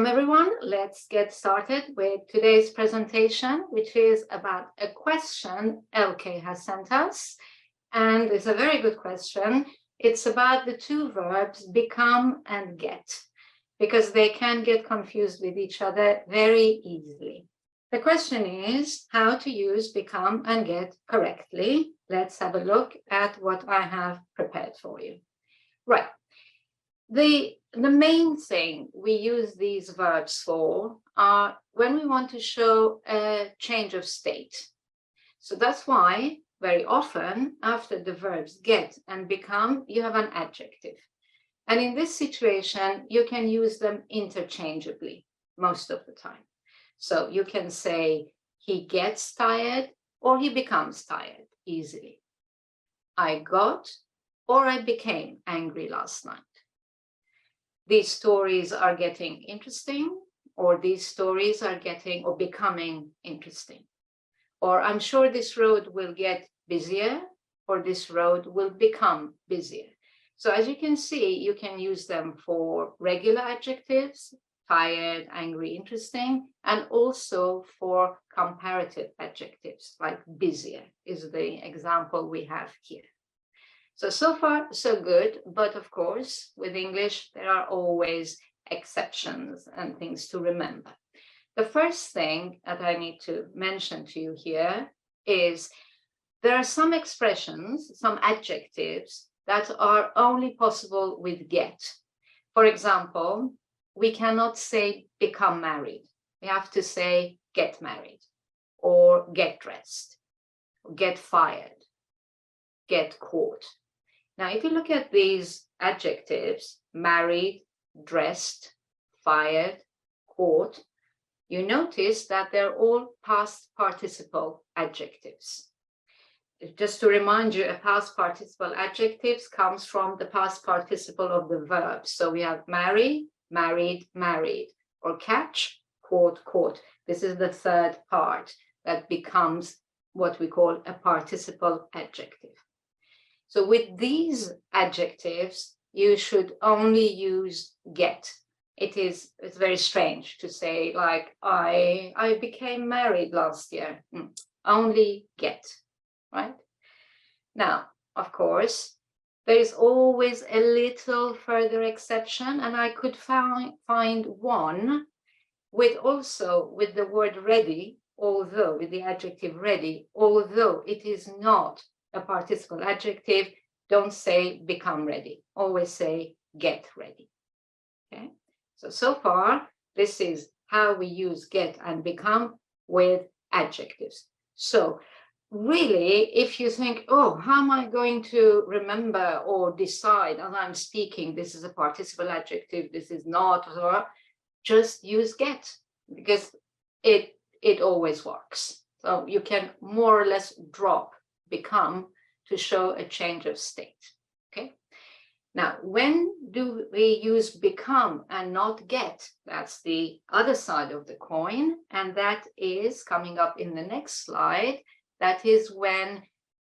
Welcome everyone. Let's get started with today's presentation, which is about a question Elke has sent us. And it's a very good question. It's about the two verbs become and get, because they can get confused with each other very easily. The question is how to use become and get correctly. Let's have a look at what I have prepared for you. Right. The main thing we use these verbs for are when we want to show a change of state. So that's why very often after the verbs get and become, you have an adjective. And in this situation, you can use them interchangeably most of the time. So you can say he gets tired or he becomes tired easily. I got or I became angry last night. These stories are getting interesting, or these stories are getting or becoming interesting. Or I'm sure this road will get busier, or this road will become busier. So as you can see, you can use them for regular adjectives, tired, angry, interesting, and also for comparative adjectives like busier is the example we have here. So far, so good, but of course, with English, there are always exceptions and things to remember. The first thing that I need to mention to you here is there are some expressions, some adjectives that are only possible with get. For example, we cannot say become married. We have to say get married, or get dressed, get fired, get caught. Now, if you look at these adjectives, married, dressed, fired, caught, you notice that they're all past participle adjectives. Just to remind you, a past participle adjectives comes from the past participle of the verb. So we have marry, married, married, or catch, caught, caught. This is the third part that becomes what we call a participle adjective. So with these adjectives, you should only use get. It's very strange to say like, I became married last year. Only get, right? Now, of course, there is always a little further exception, and I could find one with the word ready, although with the adjective ready, although it is not a participle adjective. Don't say become ready, always say get ready. Okay, so far this is how we use get and become with adjectives. So really, if you think, oh, how am I going to remember or decide as I'm speaking, this is a participle adjective, this is not, or just use get, because it always works. So you can more or less drop become to show a change of state. Okay. Now, when do we use become and not get? That's the other side of the coin, and that is coming up in the next slide. That is when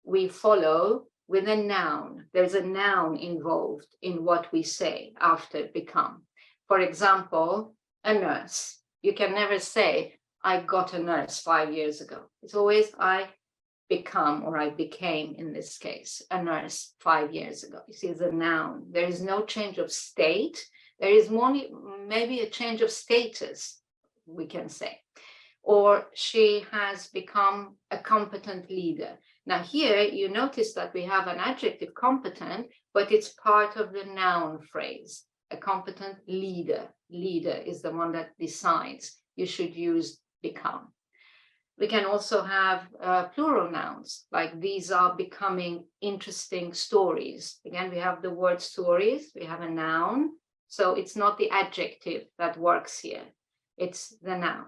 we follow with a noun. There's a noun involved in what we say after become. For example, a nurse. You can never say, I got a nurse 5 years ago. It's always I become, or I became in this case, a nurse 5 years ago. You see, it's a noun. There is no change of state. There is more, maybe a change of status, we can say. Or she has become a competent leader. Now here you notice that we have an adjective competent, but it's part of the noun phrase. A competent leader. Leader is the one that decides. You should use become. We can also have plural nouns, like these are becoming interesting stories. Again, we have the word stories, we have a noun. So it's not the adjective that works here, it's the noun.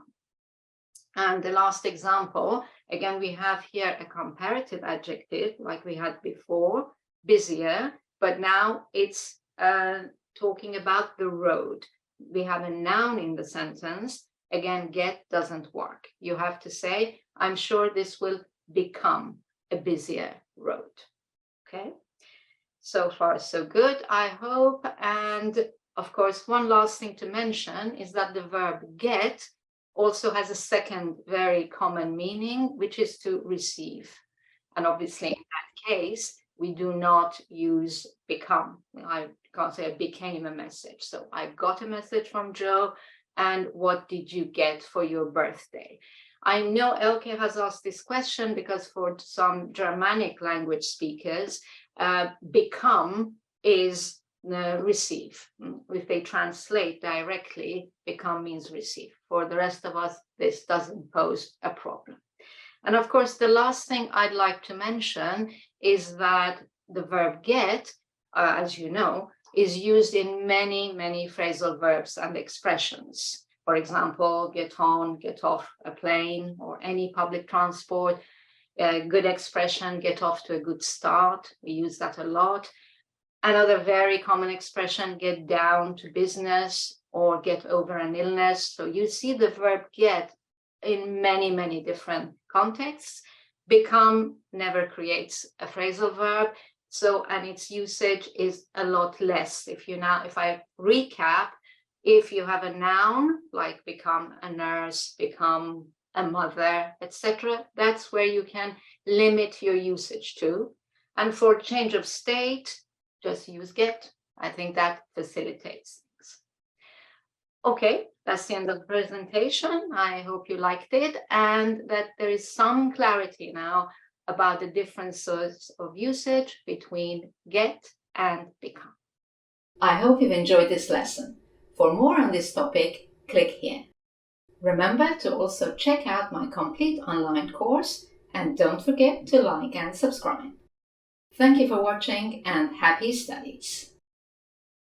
And the last example, again, we have here a comparative adjective like we had before, busier, but now it's talking about the road. We have a noun in the sentence. Again, get doesn't work. You have to say, I'm sure this will become a busier road. Okay, so far so good, I hope. And Of course, one last thing to mention is that the verb get also has a second very common meaning, which is to receive. And obviously, in that case, we do not use become. I can't say I became a message. So I got a message from Joe, and what did you get for your birthday? I know Elke has asked this question because for some Germanic language speakers, become is receive. If they translate directly, become means receive. For the rest of us, this doesn't pose a problem. And of course, the last thing I'd like to mention is that the verb get, as you know, is used in many, many phrasal verbs and expressions. For example, get on, get off a plane, or any public transport. A good expression, get off to a good start. We use that a lot. Another very common expression, get down to business or get over an illness. So you see the verb get in many, many different contexts. Become never creates a phrasal verb. So, and its usage is a lot less. If I recap, if you have a noun like become a nurse, become a mother, etc., that's where you can limit your usage to. And for change of state, just use get. I think that facilitates things. Okay, that's the end of the presentation. I hope you liked it and that there is some clarity now about the differences of usage between get and become. I hope you've enjoyed this lesson. For more on this topic, click here. Remember to also check out my complete online course and don't forget to like and subscribe. Thank you for watching and happy studies!